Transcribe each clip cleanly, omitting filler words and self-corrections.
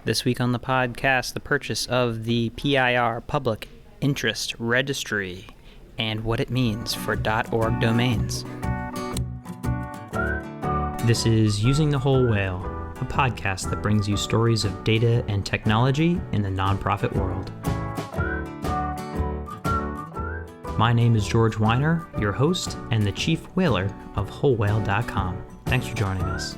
This week on the podcast, the purchase of the PIR Public Interest Registry and what it means for .org domains. This is Using the Whole Whale, a podcast that brings you stories of data and technology in the nonprofit world. My name is George Weiner, your host and the chief whaler of wholewhale.com. Thanks for joining us.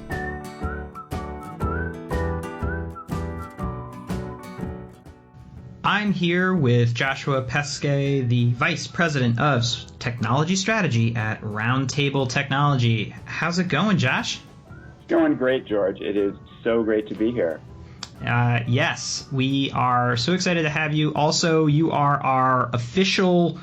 I'm here with Joshua Pesce, the Vice President of Technology Strategy at Roundtable Technology. How's it going, Josh? It's going great, George. It is so great to be here. Yes, we are so excited to have you. Also, you are our official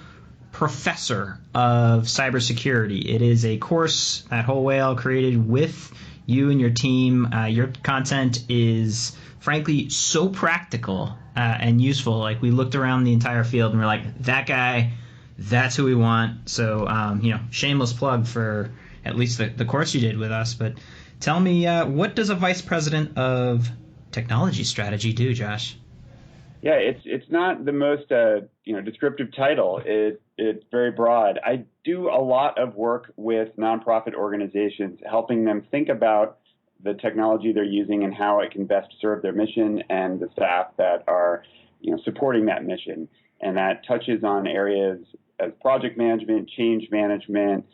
professor of cybersecurity. It is a course that Whole Whale created with you and your team. Your content is frankly so practical and useful. Like, we looked around the entire field and we're like, that guy, that's who we want. So, shameless plug for at least the course you did with us. But tell me, what does a vice president of technology strategy do, Josh? Yeah, it's not the most descriptive title. It's very broad. I do a lot of work with nonprofit organizations, helping them think about the technology they're using and how it can best serve their mission and the staff that are supporting that mission. And that touches on areas as project management, change management,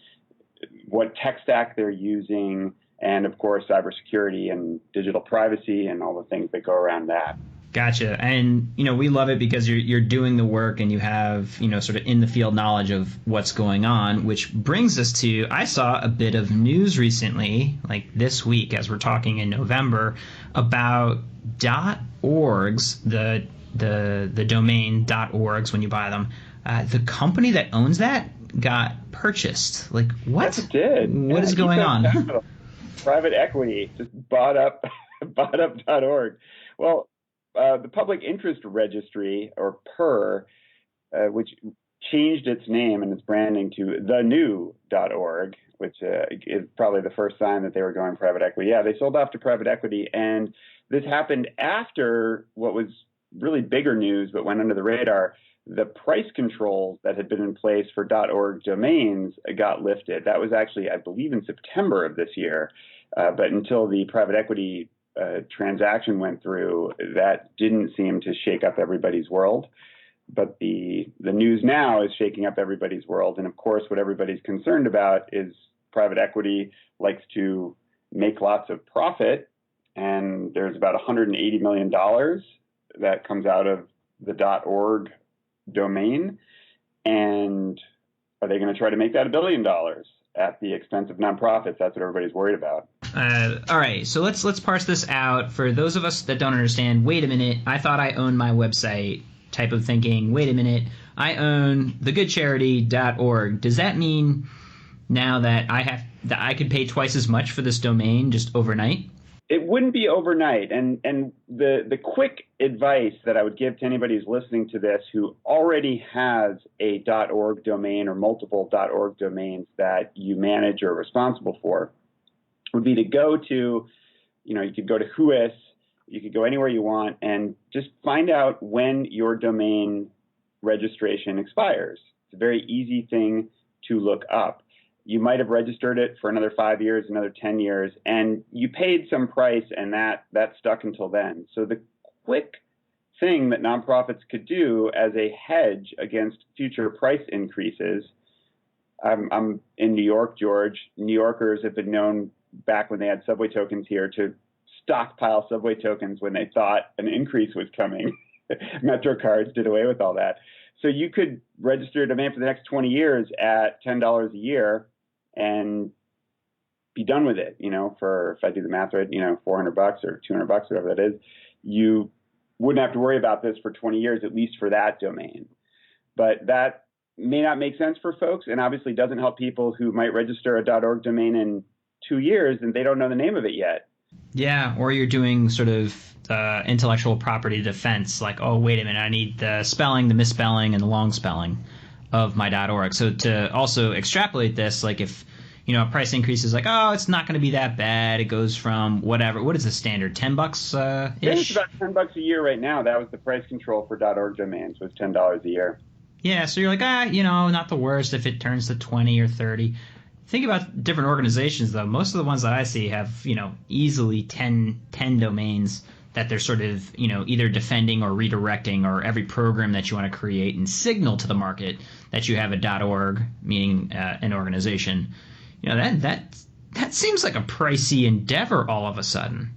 what tech stack they're using, and of course cybersecurity and digital privacy and all the things that go around that. Gotcha. And, we love it because you're doing the work and you have, sort of in the field knowledge of what's going on, which brings us to, I saw a bit of news recently, like this week as we're talking in November, about .orgs, the domain .orgs when you buy them. The company that owns that got purchased. Like, what? Yes, it did. What is going on? Private equity just bought up .org. Well, the Public Interest Registry, or PIR, which changed its name and its branding to the new .org, which is probably the first sign that they were going private equity. Yeah, they sold off to private equity, and this happened after what was really bigger news but went under the radar. The price controls that had been in place for .org domains got lifted. That was actually, I believe, in September of this year, but until the private equity transaction went through, that didn't seem to shake up everybody's world. But the news now is shaking up everybody's world. And of course, what everybody's concerned about is private equity likes to make lots of profit. And there's about $180 million that comes out of the .org domain. And are they going to try to make that $1 billion at the expense of nonprofits? That's what everybody's worried about. All right, so let's parse this out. For those of us that don't understand, wait a minute, I thought I owned my website type of thinking. Wait a minute, I own thegoodcharity.org. Does that mean now that I could pay twice as much for this domain just overnight? It wouldn't be overnight. And the quick advice that I would give to anybody who's listening to this who already has a .org domain or multiple .org domains that you manage or are responsible for would be to go to, you could go to Whois, you could go anywhere you want, and just find out when your domain registration expires. It's a very easy thing to look up. You might have registered it for another 5 years, another 10 years, and you paid some price, and that stuck until then. So the quick thing that nonprofits could do as a hedge against future price increases, I'm in New York, George. New Yorkers have been known back when they had subway tokens here to stockpile subway tokens when they thought an increase was coming. Metro cards did away with all that. So you could register a domain for the next 20 years at $10 a year and be done with it. For, if I do the math right, $400 or $200, whatever that is, you wouldn't have to worry about this for 20 years, at least for that domain. But that may not make sense for folks, and obviously doesn't help people who might register a .org domain in 2 years and they don't know the name of it yet. Yeah, or you're doing sort of intellectual property defense, like, oh, wait a minute, I need the spelling, the misspelling, and the long spelling of my .org. So to also extrapolate this, like if a price increase is like, oh, it's not going to be that bad. It goes from whatever. What is the standard? $10 Yeah, it's ish? about $10 a year right now. That was the price control for .org domains, was $10 a year. Yeah, so you're like, not the worst if it turns to 20 or 30. Think about different organizations, though. Most of the ones that I see have, easily 10 domains that they're sort of, either defending or redirecting, or every program that you want to create and signal to the market that you have a .org, meaning an organization. That seems like a pricey endeavor all of a sudden.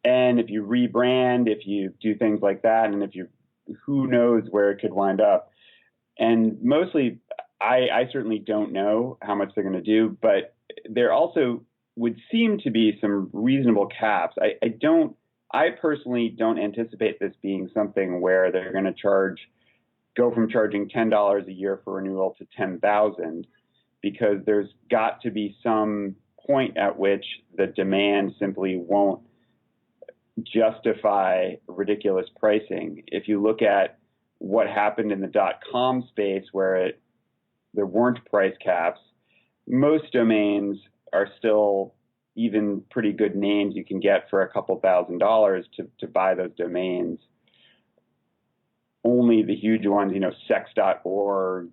And if you rebrand, if you do things like that, and who knows where it could wind up. And mostly, I certainly don't know how much they're going to do, but there also would seem to be some reasonable caps. I personally don't anticipate this being something where they're going to go from charging $10 a year for renewal to $10,000, because there's got to be some point at which the demand simply won't justify ridiculous pricing. If you look at what happened in the .com space, where there weren't price caps, most domains are still even pretty good names you can get for a couple $1,000s to buy those domains. Only the huge ones, sex.org,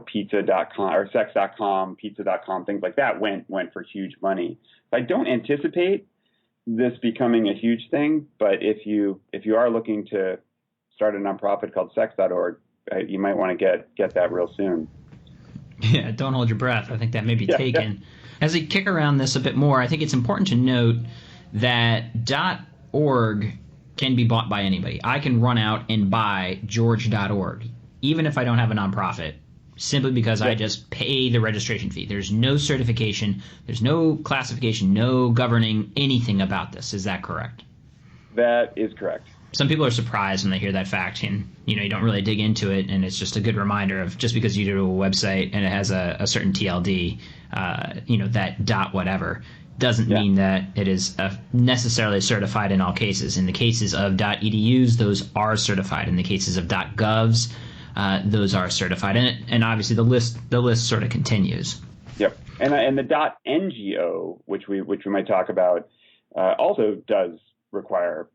pizza.com, or sex.com, pizza.com, things like that went for huge money. I don't anticipate this becoming a huge thing, but if you are looking to start a nonprofit called sex.org, you might want to get that real soon. Yeah, don't hold your breath. I think that may be taken. Yeah. As we kick around this a bit more, I think it's important to note that .org can be bought by anybody. I can run out and buy George.org, even if I don't have a nonprofit, simply because I just pay the registration fee. There's no certification, there's no classification, no governing anything about this. Is that correct? That is correct. Some people are surprised when they hear that fact, and you don't really dig into it, and it's just a good reminder of, just because you do a website and it has a certain TLD, that dot whatever, doesn't mean that it is necessarily certified in all cases. In the cases of .edus, those are certified. In the cases of .govs, those are certified, and obviously the list sort of continues. Yep, and the .ngo, which we might talk about, also does require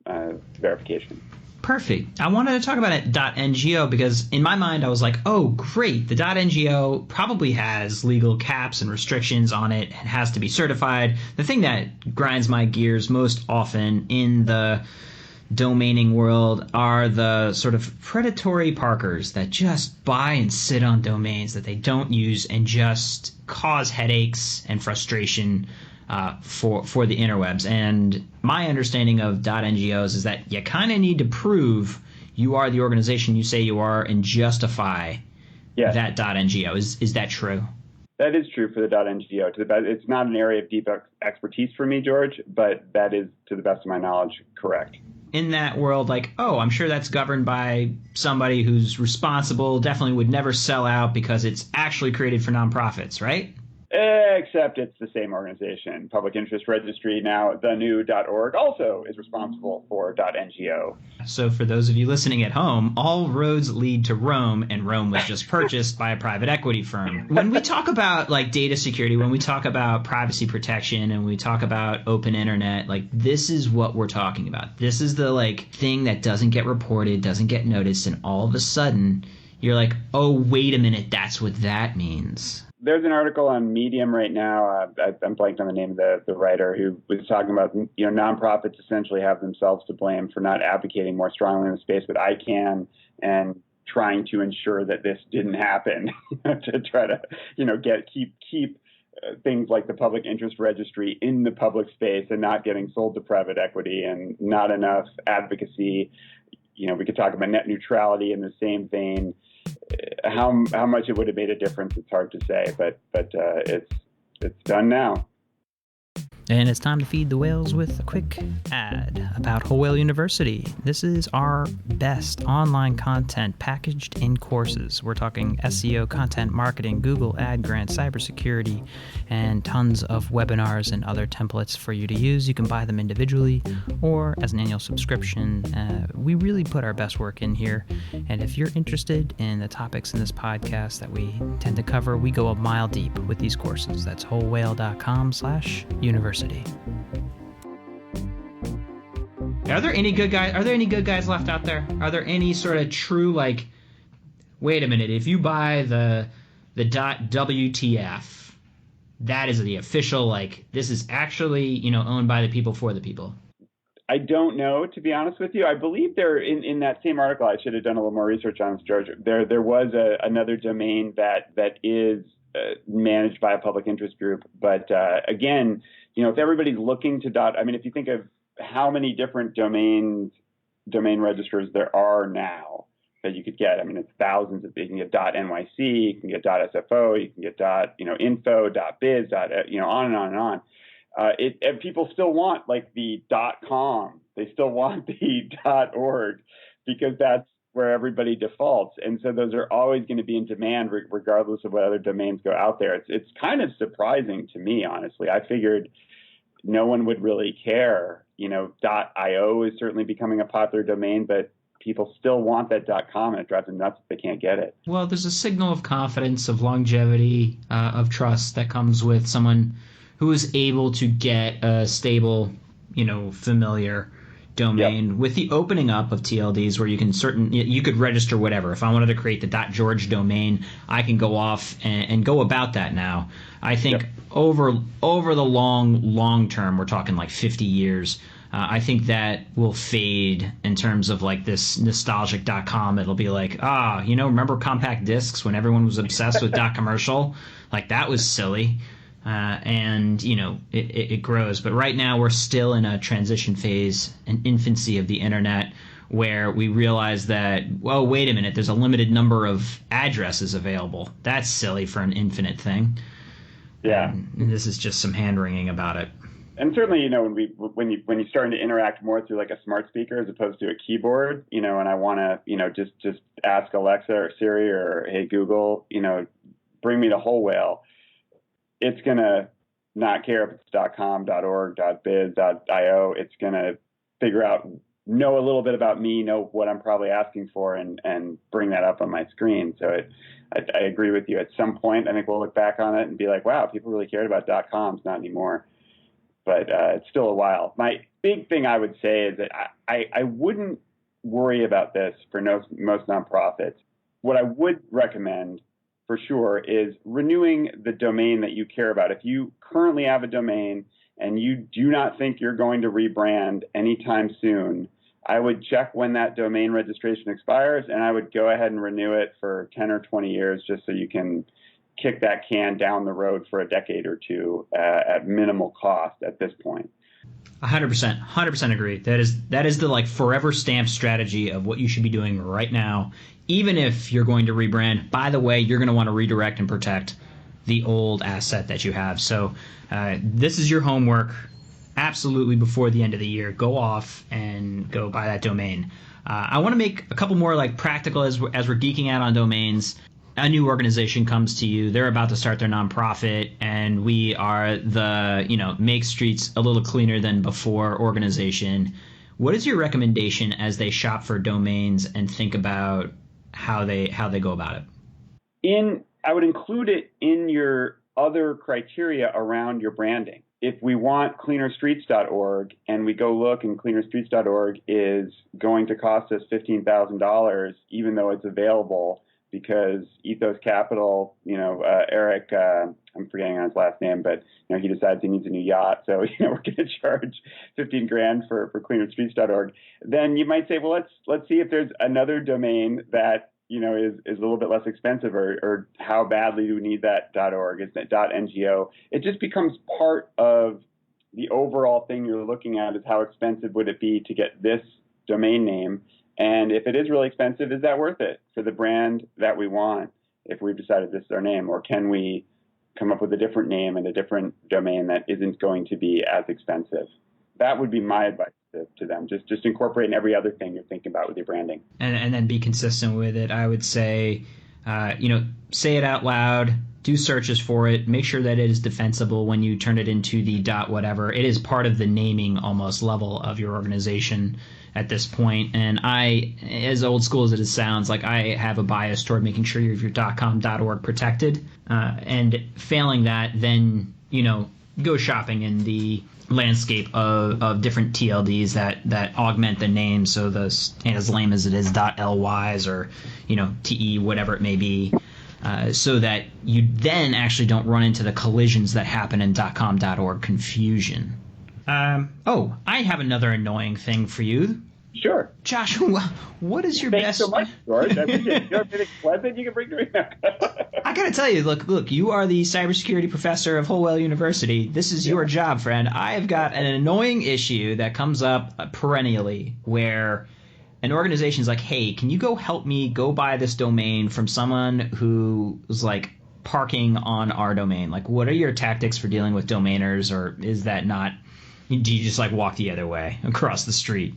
verification. Perfect. I wanted to talk about it .ngo because in my mind I was like, oh great, the .ngo probably has legal caps and restrictions on it. It has to be certified. The thing that grinds my gears most often in the domaining world are the sort of predatory parkers that just buy and sit on domains that they don't use and just cause headaches and frustration for the interwebs. And my understanding of .ngos is that you kind of need to prove you are the organization you say you are and justify that .ngo. Is that true? That is true for the .ngo. It's not an area of deep expertise for me, George, but that is, to the best of my knowledge, correct. In that world, I'm sure that's governed by somebody who's responsible, definitely would never sell out because it's actually created for nonprofits, right? Except it's the same organization. Public Interest Registry, now the new .org, also is responsible for .ngo. So for those of you listening at home, all roads lead to Rome, and Rome was just purchased by a private equity firm. When we talk about data security, when we talk about privacy protection, and we talk about open internet, this is what we're talking about. This is the thing that doesn't get reported, doesn't get noticed, and all of a sudden you're like, oh, wait a minute, that's what that means. There's an article on Medium right now. I'm blanked on the name of the writer, who was talking about, nonprofits essentially have themselves to blame for not advocating more strongly in the space with ICANN and trying to ensure that this didn't happen, to try to, keep things like the Public Interest Registry in the public space and not getting sold to private equity, and not enough advocacy. We could talk about net neutrality in the same vein. How much it would have made a difference, it's hard to say, but it's done now. And it's time to feed the whales with a quick ad about Whole Whale University. This is our best online content packaged in courses. We're talking SEO, content marketing, Google Ad Grants, cybersecurity, and tons of webinars and other templates for you to use. You can buy them individually or as an annual subscription. We really put our best work in here. And if you're interested in the topics in this podcast that we tend to cover, we go a mile deep with these courses. That's wholewhale.com/university. Are there any good guys? Are there any good guys left out there? Are there any sort of true, like, wait a minute, if you buy the .wtf, that is the official, like, this is actually, owned by the people for the people? I don't know, to be honest with you. I believe there in that same article, I should have done a little more research on this, George. There was another domain that is managed by a public interest group, but again, if everybody's looking to if you think of how many different domain registers there are now that you could get, it's thousands. You can get .nyc, you can get .sfo, you can get .info, .biz, on and on and on. And people still want like the .com. They still want the .org because that's where everybody defaults. And so those are always going to be in demand regardless of what other domains go out there. It's kind of surprising to me, honestly. I figured no one would really care. .io is certainly becoming a popular domain, but people still want that .com, and it drives them nuts if they can't get it. Well, there's a signal of confidence, of longevity, of trust that comes with someone who is able to get a stable, familiar domain. Yep. With the opening up of TLDs where you could register whatever. If I wanted to create the .george domain, I can go off and go about that now. I think over the long term, we're talking like 50 years, I think that will fade in terms of like this nostalgic .com. It'll be like, remember compact discs when everyone was obsessed with .commercial? Like, that was silly. And it grows. But right now we're still in a transition phase, an infancy of the internet, where we realize that, well, wait a minute, there's a limited number of addresses available. That's silly for an infinite thing. Yeah. And this is just some hand-wringing about it. And certainly, when you're starting to interact more through like a smart speaker as opposed to a keyboard, and I want to, just ask Alexa or Siri or, hey, Google, bring me to Whole Whale. It's going to not care if it's .com, .org, .biz, .io. It's going to know a little bit about me, know what I'm probably asking for, and bring that up on my screen. So I agree with you. At some point, I think we'll look back on it and be like, wow, people really cared about .coms, not anymore. But it's still a while. My big thing I would say is that I wouldn't worry about this for most nonprofits. What I would recommend for sure is renewing the domain that you care about. If you currently have a domain and you do not think you're going to rebrand anytime soon, I would check when that domain registration expires, and I would go ahead and renew it for 10 or 20 years just so you can kick that can down the road for a decade or two at minimal cost at this point. 100% agree. That is the like forever stamp strategy of what you should be doing right now. Even if you're going to rebrand, by the way, you're going to want to redirect and protect the old asset that you have. So this is your homework. Absolutely, before the end of the year, go off and go buy that domain. I want to make a couple more like practical as we're geeking out on domains. A new organization comes to you. They're about to start their nonprofit, and we are the make streets a little cleaner than before organization. What is your recommendation as they shop for domains and think about how they go about it? I would include it in your other criteria around your branding. If we want cleanerstreets.org and we go look and cleanerstreets.org is going to cost us $15,000, even though it's available because Ethos Capital, Eric, I'm forgetting on his last name, but he decides he needs a new yacht, so we're going to charge $15,000 for cleanerstreets.org. Then you might say, well, let's see if there's another domain that is a little bit less expensive, or how badly do we need that .org? Is that .ngo? It just becomes part of the overall thing you're looking at, is how expensive would it be to get this domain name? And if it is really expensive, is that worth it for the brand that we want if we've decided this is our name? Or can we come up with a different name and a different domain that isn't going to be as expensive. That would be my advice to them. Just incorporate in every other thing you're thinking about with your branding. And then be consistent with it. I would say, say it out loud, do searches for it, make sure that it is defensible when you turn it into the dot whatever. It is part of the naming almost level of your organization at this point. And I, as old school as it sounds, like I have a bias toward making sure you have your .com, .org protected. And failing that, then, go shopping in the landscape of different TLDs that augment the name. So as lame as it is, .lys or, TE, whatever it may be. So that you then actually don't run into the collisions that happen in .com, .org confusion. I have another annoying thing for you. Sure. Josh, what is your Thanks best... so much, George. I appreciate it. You're pleasant. You can bring me back. I got to tell you, look, you are the cybersecurity professor of Whole Whale University. This is your job, friend. I've got an annoying issue that comes up perennially where an organization's like, hey, can you go help me go buy this domain from someone who was like parking on our domain? Like, what are your tactics for dealing with domainers, or is that not... Do you just like walk the other way across the street?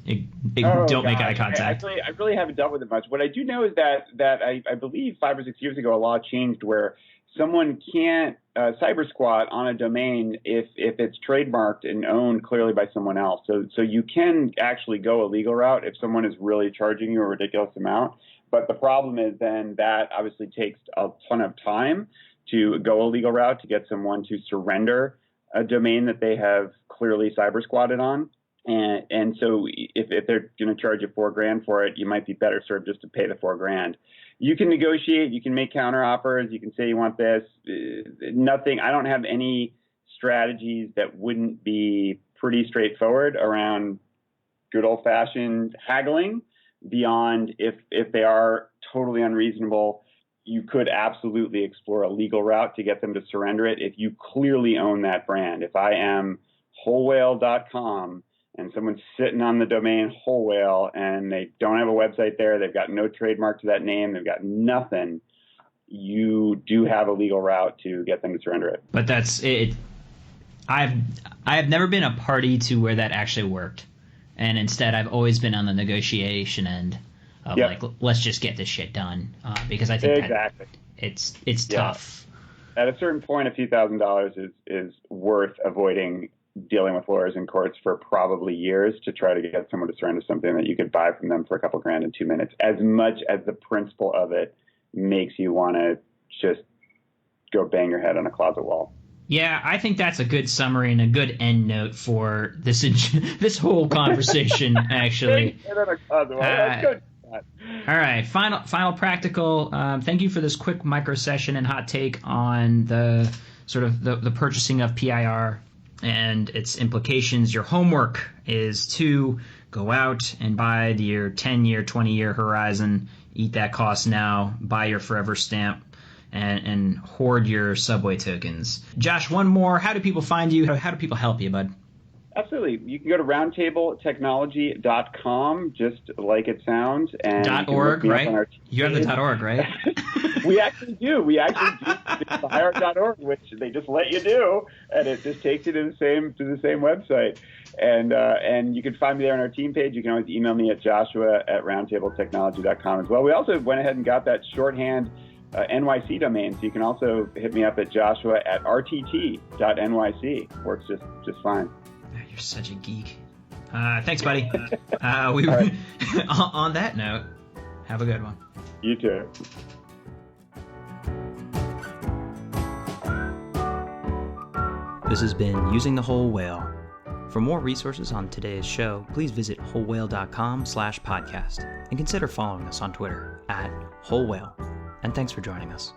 Don't make eye contact. I really haven't dealt with it much. What I do know is that I believe 5 or 6 years ago, a law changed where someone can't cyber squat on a domain if it's trademarked and owned clearly by someone else. So you can actually go a legal route if someone is really charging you a ridiculous amount. But the problem is then that obviously takes a ton of time to go a legal route to get someone to surrender a domain that they have clearly cyber squatted on. And so if they're going to charge you $4,000 for it, you might be better served just to pay the $4,000. You can negotiate, you can make counter offers, you can say you want this. Nothing. I don't have any strategies that wouldn't be pretty straightforward around good old fashioned haggling beyond if they are totally unreasonable. You could absolutely explore a legal route to get them to surrender it if you clearly own that brand. If I am wholewhale.com and someone's sitting on the domain Whole Whale and they don't have a website there, they've got no trademark to that name, they've got nothing, you do have a legal route to get them to surrender it. But that's it. I have never been a party to where that actually worked. And instead, I've always been on the negotiation end. Like, let's just get this shit done, because I think exactly it's tough. At a certain point, a few $1,000s is worth avoiding dealing with lawyers in courts for probably years to try to get someone to surrender something that you could buy from them for a couple grand in 2 minutes. As much as the principle of it makes you want to just go bang your head on a closet wall. Yeah, I think that's a good summary and a good end note for this this whole conversation. Actually. That's good. All right, final practical. Thank you for this quick micro session and hot take on the sort of the purchasing of PIR and its implications. Your homework is to go out and buy your 10-year, 20-year horizon, eat that cost now, buy your forever stamp, and hoard your subway tokens. Josh, one more. How do people find you? How do people help you, bud? Absolutely. You can go to roundtabletechnology.com, just like it sounds. And .org, right? You have the .org, right? We actually do. We actually do the .org, which they just let you do, and it just takes you to the same website. And you can find me there on our team page. You can always email me at joshua@roundtabletechnology.com as well. We also went ahead and got that shorthand NYC domain, so you can also hit me up at joshua@rtt.nyc. Works just fine. You're such a geek. Thanks, buddy. On that note, have a good one. You too. This has been Using the Whole Whale. For more resources on today's show, please visit wholewhale.com/podcast and consider following us on Twitter @wholewhale. And thanks for joining us.